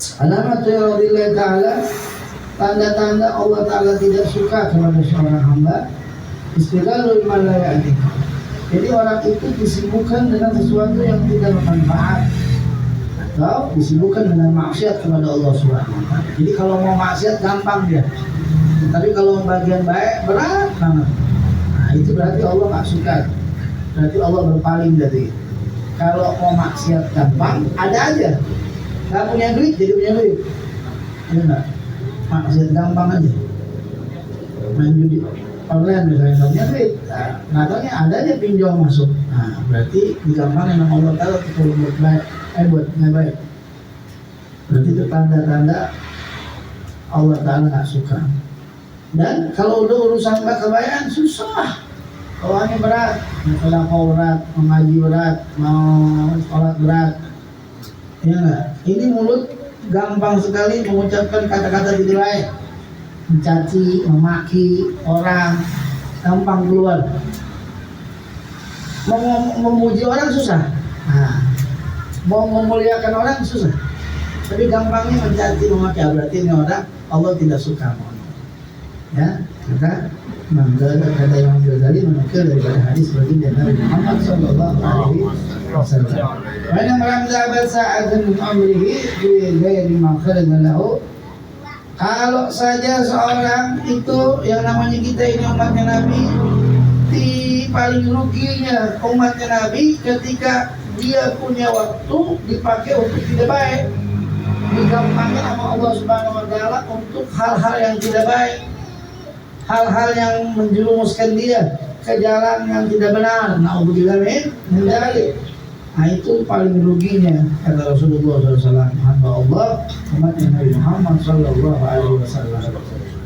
Alamat radhiyallahu ta'ala, tanda-tanda Allah Ta'ala tidak suka kepada seorang hamba, istighalul malayani. Jadi orang itu disibukkan dengan sesuatu yang tidak bermanfaat atau disibukkan dengan maksiat kepada Allah Subhanahu wa ta'ala. Jadi kalau mau maksiat gampang dia, tapi kalau bagian baik berat banget. Nah itu berarti Allah nggak suka, berarti Allah berpaling dari itu. Kalau mau maksiat gampang, ada aja. Nggak punya duit, jadi punya duit. Ada nggak? Maksiat gampang aja. Main judi online misalnya, nggak punya duit. Nah taunya ada aja pinjol masuk. Nah berarti digampangin sama Allah Ta'ala kalau buat baik, buat nggak baik. Berarti itu tanda-tanda Allah Ta'ala nggak suka. Dan kalau udah urusan kebaikan susah. Awalnya berat, mau berat, mau ngaji berat, mau sholat berat. Ya enggak? Ini mulut gampang sekali mengucapkan kata-kata tidak baik, mencaci, memaki orang, gampang keluar. Mau memuji orang susah, nah, mau memuliakan orang susah. Tapi gampangnya mencaci, memaki, berarti ini orang Allah tidak suka. Ya, maka kata Imam Ghazali menukil daripada hadis baginda Nabi Muhammad sallallahu alaihi wasallam. Mana meramzabat sa'atan min amrihi bi ghairi ma kharaja lahu. Kalau saja seorang itu yang namanya kita ini umatnya Nabi, paling ruginya umatnya Nabi ketika dia punya waktu dipakai untuk tidak baik, digampangkan sama Allah Subhanahu wa ta'ala untuk hal-hal yang tidak baik, hal-hal yang menjerumuskan dia ke jalan yang tidak benar. Na'udzubillah min dzalik. Nah itu paling ruginya kata Rasulullah SAW, hamba Allah umatnya Nabi Muhammad sallallahu alaihi wasallam.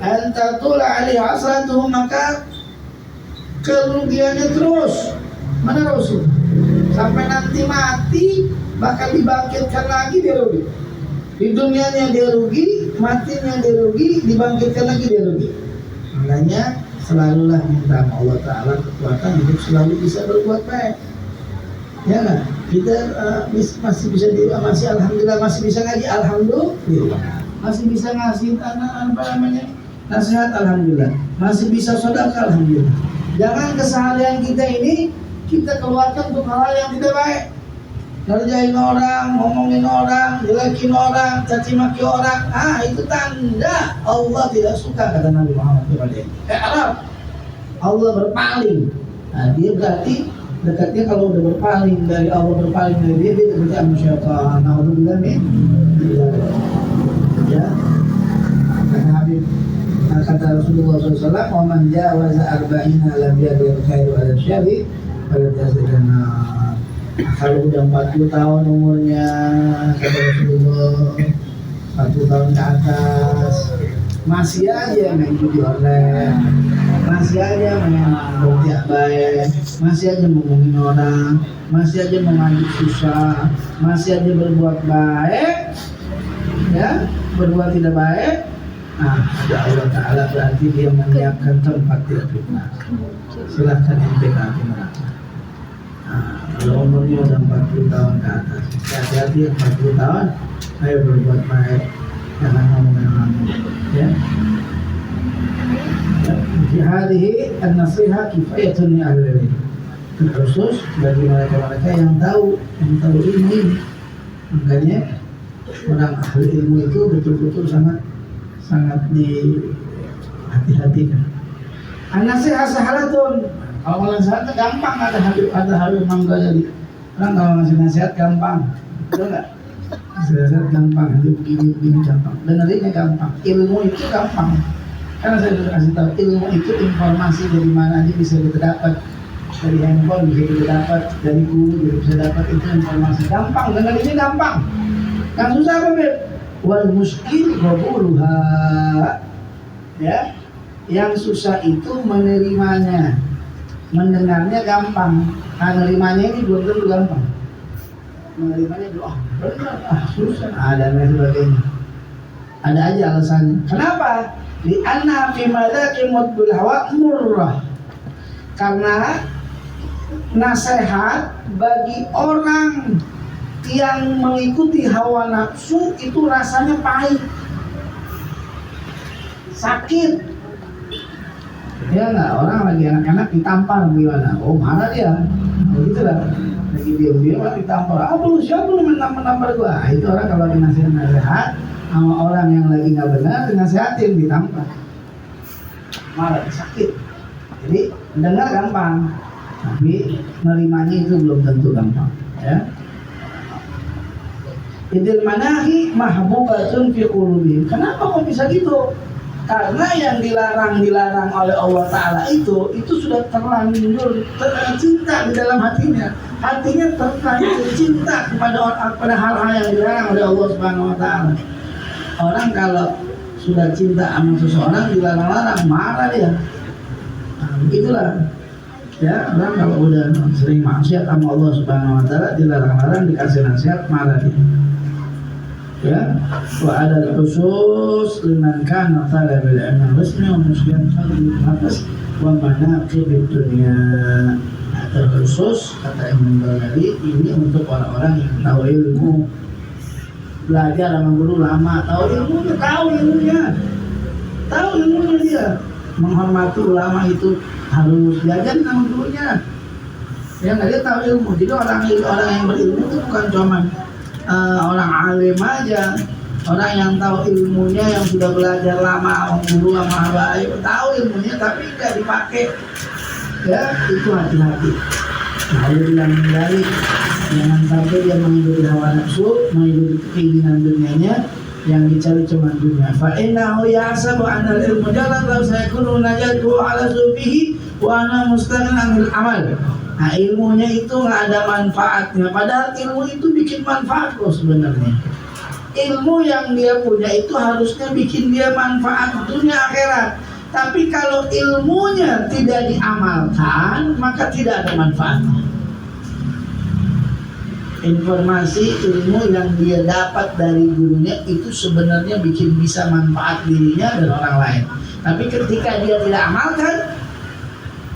Antatul alaihi hasratuhu, maka kerugiannya terus menerus sampai nanti mati, bahkan dibangkitkan lagi dia rugi. Di dunianya dia rugi, matinya dia rugi, dibangkitkan lagi dia rugi. Makanya selalulah minta sama Allah Ta'ala kekuatan hidup selalu bisa berbuat baik. Ya nggak? Kita masih bisa masih alhamdulillah masih bisa ngaji, alhamdulillah masih bisa ngasih nasihat, alhamdulillah masih bisa sedekah, alhamdulillah. Jangan keseharian kita ini kita keluarkan untuk hal yang tidak baik, ngerjain orang, ngomongin orang, jelekin orang, caci maki orang. Itu tanda Allah tidak suka kata Nabi Muhammad kepada dia. Arab Allah berpaling. Dia berarti dekatnya kalau udah berpaling dari Allah, berpaling dari dia berarti sama syaitan. Na'udzubillah min ya. Karena Habib kata Rasulullah SAW, "Wa man jawaza arba'ina lam yadur khairu ala syari pada dasarnya." Kalau udah 40 tahun umurnya kata Rasulullah, 40 tahun ke atas masih aja main judi online, masih aja main berbuat baik, masih aja ngomongin orang, masih aja mengajak susah, masih aja berbuat baik, ya berbuat tidak baik. Ada Allah Ta'ala berarti dia menyiapkan tempat tidak fitnah. Silahkan ente ke neraka. Kalau umurnya udah 40 tahun ke atas, hati-hati 40 tahun, ayo berbuat baik, jangan ngomongin orang, ya. Hadihi an-nasihah kifayatun li ahli ilm, khusus bagi mereka-mereka yang tahu ilmu ini. Makanya orang ahli ilmu itu betul-betul sangat dihati-hatikan. An-nasihah sahalatun. Kalau mau nasihat gampang, ada Habib Imam Ghazali. Orang kalau ngasih nasihat gampang, betul nggak? Nasihat gampang, begini gampang. Dengerinnya gampang. Ilmu itu gampang. Karena saya sudah kasih tahu, ilmu itu informasi dari mana aja bisa kita dapat. Dari handphone bisa kita dapat, dari guru juga bisa dapat, itu informasi gampang. Dengerinnya gampang. Yang susah apa, Beb? Wal muskil qabuluha. Ya, yang susah itu menerimanya. Mendengarnya gampang, menerimanya ini belum tentu gampang. Menerimanya dulu, benar, susah, ada dan sebagainya. Ada aja alasannya. Kenapa? Di anna fi madzaki mutbil hawa murrah. Karena nasihat bagi orang yang mengikuti hawa nafsu itu rasanya pahit, sakit. Ya nggak, orang lagi enak-enak ditampar gimana? Oh marah dia, begitu lah. Lagi diam-diam ditampar. Ah lu siapa lu menampar gua? Itu orang kalau dinasihat sama orang yang lagi nggak benar dinasihatin ditampar, marah, sakit. Jadi mendengar gampang, tapi menerimanya itu belum tentu gampang. Ya. Idil manahi mahbubatun fi qulubihim. Kenapa kok bisa gitu? Karena yang dilarang oleh Allah Ta'ala itu sudah terlanjur cinta di dalam hatinya. Hatinya terlanjur cinta pada hal-hal yang dilarang oleh Allah Subhanahu Wa Ta'ala. Orang kalau sudah cinta sama seseorang dilarang-larang marah dia. Nah, begitulah. Ya, orang kalau udah sering maksiat sama Allah Subhanahu Wa Ta'ala dilarang-larang dikasih nasihat marah dia. Ya, wa ada khusus liman kana talabul ilmi resmi wa muslim fadil nafas wa manaqib dunia. Ada khusus kata Imam Ghazali ini untuk orang-orang yang tahu ilmu, belajar sama guru lama, tahu ilmunya dia, menghormati ulama itu harus belajar sama gurunya. Ya nggak, dia tahu ilmu. Jadi orang yang berilmu itu bukan cuma orang alim aja, orang yang tahu ilmunya, yang sudah belajar lama, guru sama baik, tahu ilmunya tapi nggak dipakai. Ya itu hati-hati. Lalu yang dari jangan sampai dia mengikuti hawa nafsu, mengikuti keinginan dunianya, yang dicari cuma dunia. Fa innahu yahsabu anna al-ilmu jalan law sayakunu najatu ala sufihi wa ana mustaghnin 'anil amal. Nah ilmunya itu nggak ada manfaatnya, padahal ilmu itu bikin manfaat loh sebenarnya. Ilmu yang dia punya itu harusnya bikin dia manfaat dunia akhirat. Tapi kalau ilmunya tidak diamalkan, maka tidak ada manfaatnya. Informasi ilmu yang dia dapat dari gurunya itu sebenarnya bikin bisa manfaat dirinya dan orang lain. Tapi ketika dia tidak amalkan,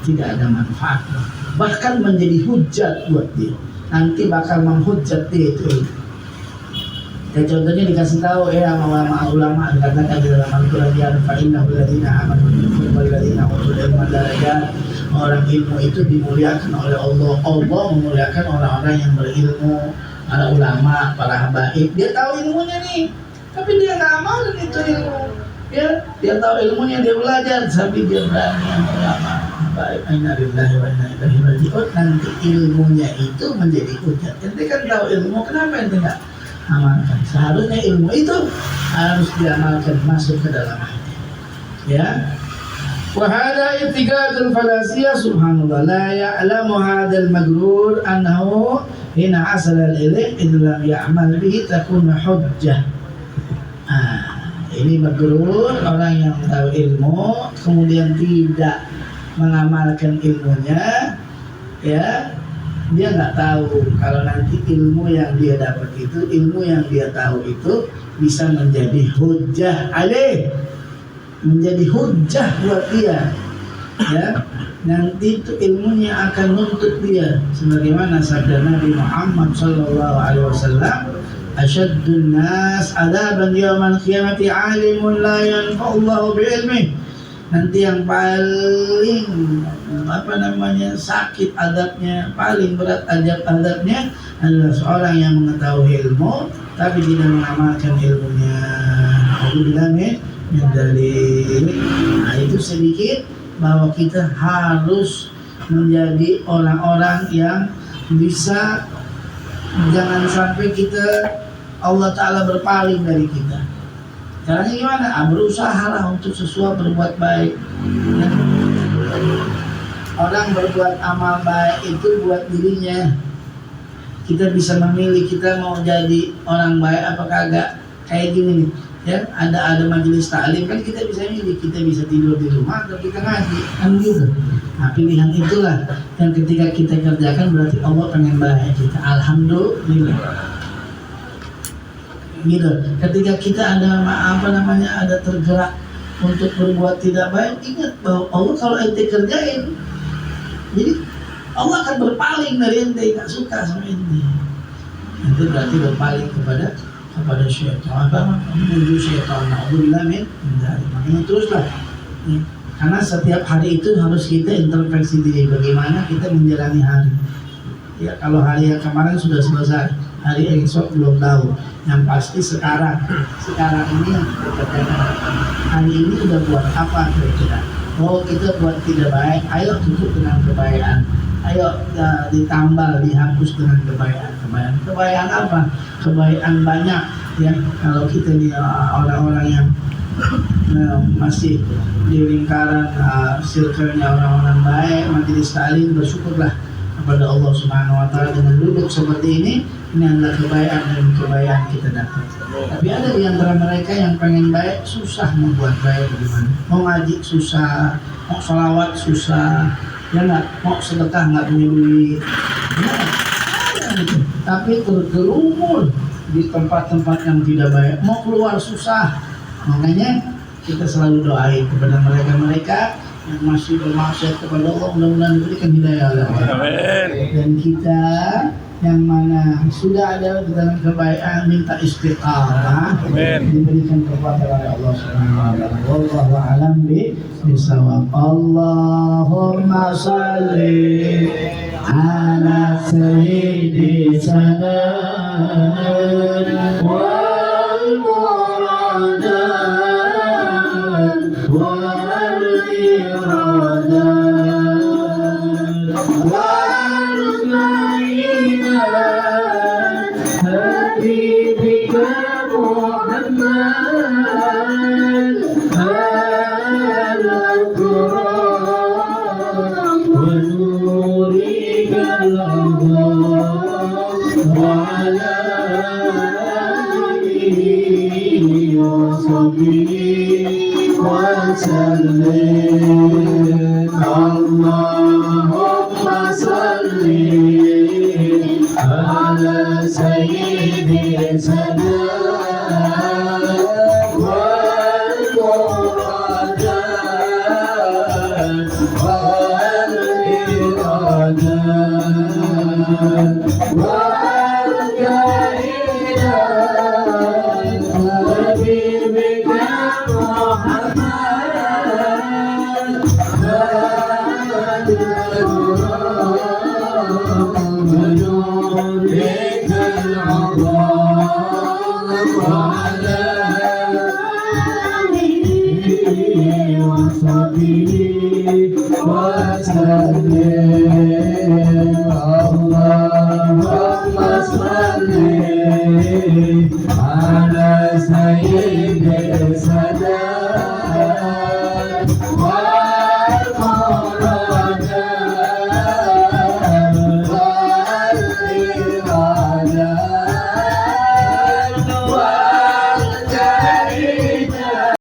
tidak ada manfaatnya. Bahkan menjadi hujat buat dia, nanti bakal menghujat dia itu. Ya contohnya dikasih tahu ya ulama dikatakan di dalam Al-Quran, fa innahu alladziina aamanu minkum wal ladziina utul ilma darajat. Orang ilmu itu dimuliakan oleh Allah. Allah memuliakan orang-orang yang berilmu, para ulama, para habaib. Dia tahu ilmunya nih, tapi dia nggak amalin itu ilmu. Ya, dia tahu ilmunya, dia belajar, tapi dia berani sama ulama. Baik, innalillahi wa inna ilaihi raji'un. Nanti ilmunya itu menjadi hujat. Ente kan tahu ilmu, kenapa ente nggak amalkan? Seharusnya ilmu itu harus diamalkan, masuk ke dalam hati. Ya. Wa hadha ittiqadul falasiyah subhanallah la ya'lamu hadzal magrur annahu hina asala al-ilm idh lam ya'mal bihi takuna hujjah. Ini magrur, orang yang tahu ilmu kemudian tidak mengamalkan ilmunya, ya dia nggak tahu kalau nanti ilmu yang dia dapat itu, ilmu yang dia tahu itu bisa menjadi hujjah alaih, menjadi hujjah buat dia. Ya, nanti itu ilmunya akan nuntut dia, sebagaimana sabda Nabi Muhammad SAW, asyaddun nas adaban yawmal qiyamati alimun la yanfa'ullahu bi'ilmih. Nanti yang paling sakit adabnya, paling berat adabnya adalah seorang yang mengetahui ilmu tapi tidak mengamalkan ilmunya. Alhamdulillah min dalil. Nah itu sedikit bahwa kita harus menjadi orang-orang yang bisa, jangan sampai kita Allah Ta'ala berpaling dari kita. Caranya gimana? Berusahalah untuk sesuatu berbuat baik. Ya. Orang berbuat amal baik itu buat dirinya. Kita bisa memilih kita mau jadi orang baik apa kagak. Kayak gini nih, ya ada majelis taklim kan kita bisa milih, kita bisa tidur di rumah atau kita ngaji, kan gitu. Nah pilihan itulah yang ketika kita kerjakan berarti Allah pengen baik kita. Alhamdulillah. Gitu. Ketika kita ada ada tergerak untuk berbuat tidak baik, ingat bahwa Allah kalau ente kerjain, jadi Allah akan berpaling dari ente, nggak suka sama ente. itu berarti berpaling kepada syaitan, menuju syaitan. Alhamdulillah min dari makanya teruslah ya. Karena setiap hari itu harus kita introspeksi diri bagaimana kita menjalani hari. Ya kalau hari yang kemarin sudah selesai, hari esok belum tahu. Yang pasti sekarang ini yang kita kerjakan. Hari ini udah buat apa kira-kira? Oh kita buat tidak baik, ayo tutup dengan kebaikan. Ayo ditambal, dihapus dengan kebaikan. Kebaikan apa? Kebaikan banyak ya. Kalau kita lihat orang-orang yang masih di lingkaran circle-nya orang-orang baik, majelis taklim, bersyukurlah kepada Allah Subhanahu wa taala dengan duduk seperti ini adalah kebaikan dan kebaikan kita dapat. Tapi ada di antara mereka yang pengen baik susah membuat baik bagaimana? Mau ngaji susah, mau sholawat susah, ya nggak, mau sedekah nggak punya duit. Ya, gitu. Tapi tergerumul di tempat-tempat yang tidak baik, mau keluar susah. Makanya kita selalu doain kepada mereka-mereka yang masih bermaksiat kepada Allah, mudah-mudahan diberikan hidayah oleh Allah. Dan kita yang mana sudah ada di dalam kebaikan minta istiqamah diberikan kekuatan oleh Allah Subhanahu wa taala. Wallahu a'lam bishawab. Allahumma shalli ala sayyidi sanan wal muradan wal iradan حبيبك محمد الأكرم ونورك الأعظم وعلى آله وصحبه وسلم. اللهم صل على سيدي سلام والمرادات والإرادات والكائنات حبيبك اللهم صل على سيد السادات